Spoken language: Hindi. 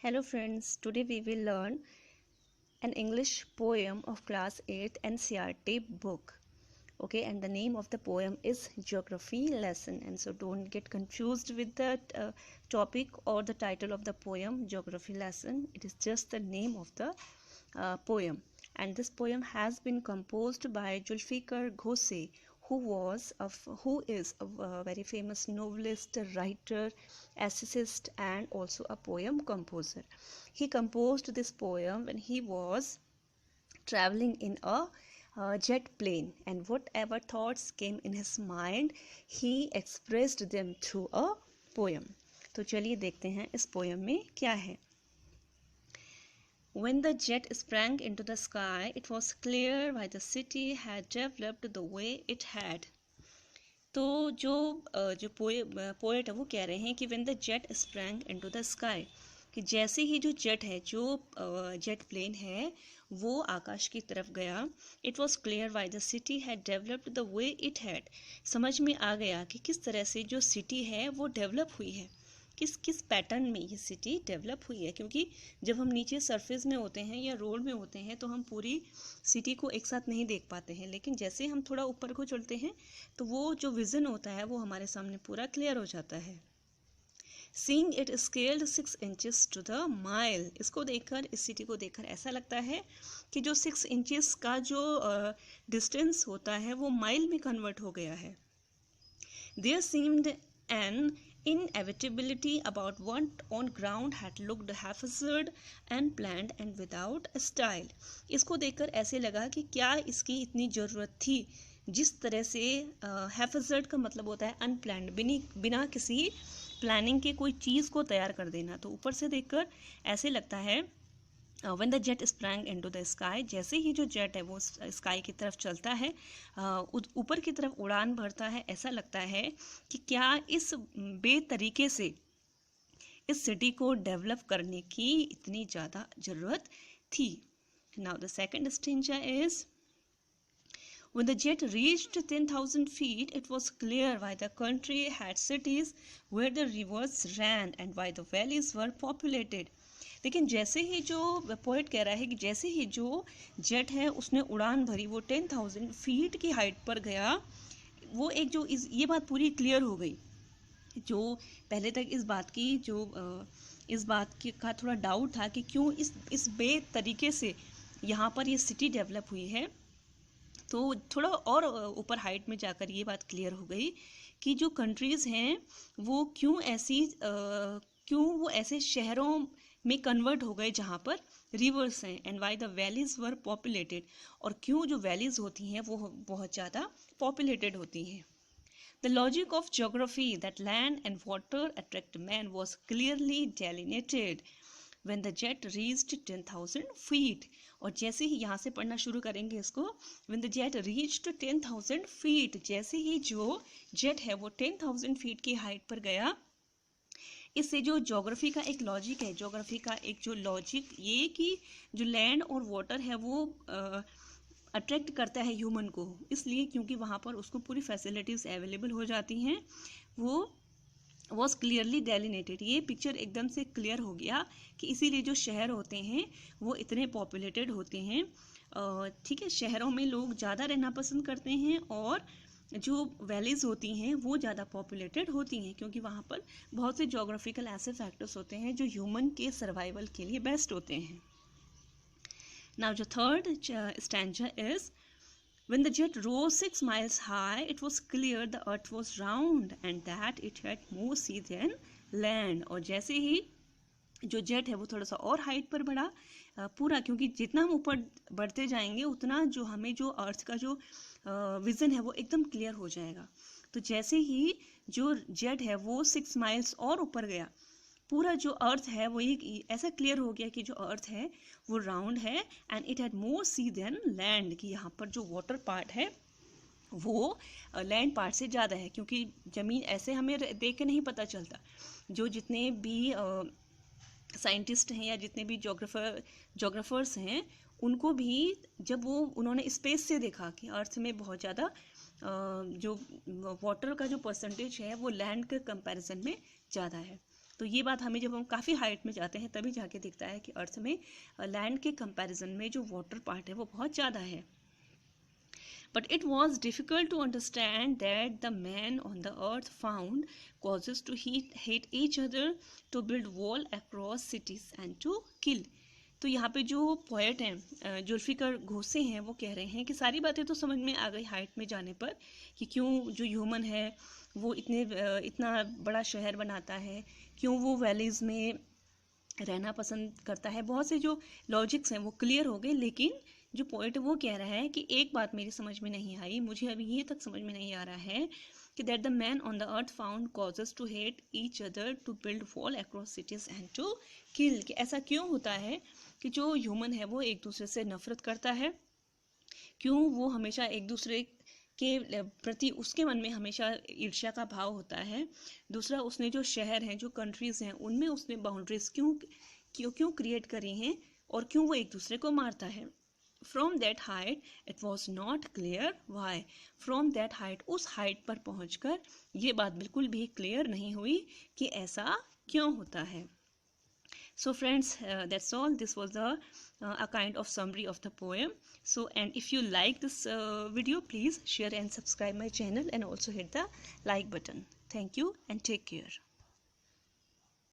Hello friends, today we will learn an English poem of class 8 NCERT book. Okay, and the name of the poem is Geography Lesson. And so don't get confused with the topic or the title of the poem, Geography Lesson. It is just the name of the poem. And this poem has been composed by Zulfikar Ghose, who is a very famous novelist, writer, essayist, and also a poem composer. He composed this poem when he was traveling in a jet plane, and whatever thoughts came in his mind, he expressed them through a poem. तो चलिए देखते हैं इस पोएम में क्या है. When the jet sprang into the sky, it was clear why the city had developed the way it had. तो जो पोएट है वो कह रहे हैं कि when the jet sprang into the sky, कि जैसे ही जो जेट है, जो जेट प्लेन है, वो आकाश की तरफ गया. It was clear why the city had developed the way it had. समझ में आ गया कि किस तरह से जो सिटी है वो डेवलप हुई है, किस पैटर्न में ये सिटी डेवलप हुई है. क्योंकि जब हम नीचे सरफेस में होते हैं या रोड में होते हैं तो हम पूरी सिटी को एक साथ नहीं देख पाते हैं, लेकिन जैसे हम थोड़ा ऊपर को चलते हैं तो वो जो विज़न होता है वो हमारे सामने पूरा क्लियर हो जाता है. Seeing it scaled 6 inches to the mile. इसको देखकर, इस सिटी को देखकर ऐसा लगता है कि जो 6 इंचेस का जो डिस्टेंस होता है वो माइल में कन्वर्ट हो गया है. There seemed an inevitability about what on ground had looked haphazard and planned and without a style. इसको देखकर ऐसे लगा कि क्या इसकी इतनी ज़रूरत थी, जिस तरह से haphazard का मतलब होता है अनप्लान्ड, बिना किसी प्लानिंग के कोई चीज़ को तैयार कर देना. तो ऊपर से देखकर ऐसे लगता है when the jet sprang into the sky, जैसे ही जो जेट है वो स्काई की तरफ चलता है, ऊपर की तरफ उड़ान भरता है, ऐसा लगता है कि क्या इस बेतरीके से इस सिटी को डेवलप करने की इतनी ज़्यादा ज़रूरत थी. Now the second stanza is, when the jet reached 10,000 feet, it was clear why the country had cities where the rivers ran and why the valleys were populated. लेकिन जैसे ही जो पोएट कह रहा है कि जैसे ही जो जेट है उसने उड़ान भरी, वो 10,000 फीट की हाइट पर गया, वो एक जो ये बात पूरी क्लियर हो गई. जो पहले तक इस बात की का थोड़ा डाउट था कि क्यों इस बेतरीके से यहाँ पर ये सिटी डेवलप हुई है, तो थोड़ा और ऊपर हाइट में जाकर ये बात क्लियर हो गई कि जो कंट्रीज़ हैं वो क्यों वो ऐसे शहरों में कन्वर्ट हो गए जहाँ पर रिवर्स हैं. And why the valleys were populated, और क्यों जो वैलीज़ होती हैं वो बहुत ज़्यादा पॉपुलेटेड होती हैं. The logic of geography that land and water attract man was clearly delineated when the jet reached 10,000 feet. और जैसे ही यहाँ से पढ़ना शुरू करेंगे इसको, when the jet reached 10,000 feet, जैसे ही जो जेट है वो 10,000 फीट की हाइट पर गया. इससे जो ज्योग्राफी का एक लॉजिक है, ज्योग्राफी का एक जो लॉजिक ये कि जो लैंड और वाटर है वो अट्रैक्ट करता है ह्यूमन को, इसलिए क्योंकि वहाँ पर उसको पूरी फैसिलिटीज़ अवेलेबल हो जाती हैं. वो वॉज क्लियरली डेलिनेटेड, ये पिक्चर एकदम से क्लियर हो गया कि इसीलिए जो शहर होते हैं वो इतने पॉपुलेटेड होते हैं. ठीक है, शहरों में लोग ज़्यादा रहना पसंद करते हैं और जो वैलीज़ होती हैं वो ज़्यादा पॉपुलेटेड होती हैं, क्योंकि वहाँ पर बहुत से जोग्राफिकल ऐसे फैक्टर्स होते हैं जो ह्यूमन के सर्वाइवल के लिए बेस्ट होते हैं. नाउ जो third stanza is, when the jet rose 6 miles high, it was clear the earth was round and that it had more sea than land. और जैसे ही जो जेट है वो थोड़ा सा और हाइट पर बढ़ा पूरा, क्योंकि जितना हम ऊपर बढ़ते जाएंगे उतना जो हमें जो अर्थ का जो विज़न है वो एकदम क्लियर हो जाएगा. तो जैसे ही जो जेट है वो 6 माइल्स और ऊपर गया, पूरा जो अर्थ है वो एक ऐसा क्लियर हो गया कि जो अर्थ है वो राउंड है. And it had more sea than land, कि यहाँ पर जो वाटर पार्ट है वो लैंड पार्ट से ज़्यादा है, क्योंकि ज़मीन ऐसे हमें देख के नहीं पता चलता. जो जितने भी साइंटिस्ट हैं या जितने भी जोग्राफर्स हैं, उनको भी जब उन्होंने स्पेस से देखा कि अर्थ में बहुत ज़्यादा जो वाटर का जो परसेंटेज है वो लैंड के कंपैरिजन में ज़्यादा है. तो ये बात हमें जब हम काफ़ी हाइट में जाते हैं तभी जाके दिखता है कि अर्थ में लैंड के कंपैरिजन में जो वाटर पार्ट है वो बहुत ज़्यादा है. But it was difficult to understand that the man on the earth found causes to hate each other, to build wall across cities and to kill. तो यहाँ पे जो पोएट हैं जुल्फिकर घोसे हैं वो कह रहे हैं कि सारी बातें तो समझ में आ गई हाइट में जाने पर कि क्यों जो ह्यूमन है वो इतना बड़ा शहर बनाता है, क्यों वो वैलीज़ में रहना पसंद करता है, बहुत से जो लॉजिक्स हैं वो क्लियर हो गए. लेकिन जो पोएट वो कह रहा है कि एक बात मेरी समझ में नहीं आई, मुझे अभी ये तक समझ में नहीं आ रहा है कि that the man on the earth found causes to hate each other, to build wall across cities and to kill. कि ऐसा क्यों होता है कि जो ह्यूमन है वो एक दूसरे से नफरत करता है, क्यों वो हमेशा एक दूसरे के प्रति उसके मन में हमेशा ईर्ष्या का भाव होता है. दूसरा, उसने जो शहर हैं, जो कंट्रीज़ हैं, उनमें उसने बाउंड्रीज क्यों क्रिएट करी हैं और क्यों वो एक दूसरे को मारता है. From that height it was not clear why. From that height, उस हाइट पर पहुंचकर ये बात बिल्कुल भी क्लियर नहीं हुई कि ऐसा क्यों होता है. So friends, that's all. This was a kind of summary of the poem. So, and if you like this video, please share and subscribe my channel and also hit the like button. Thank you and take care.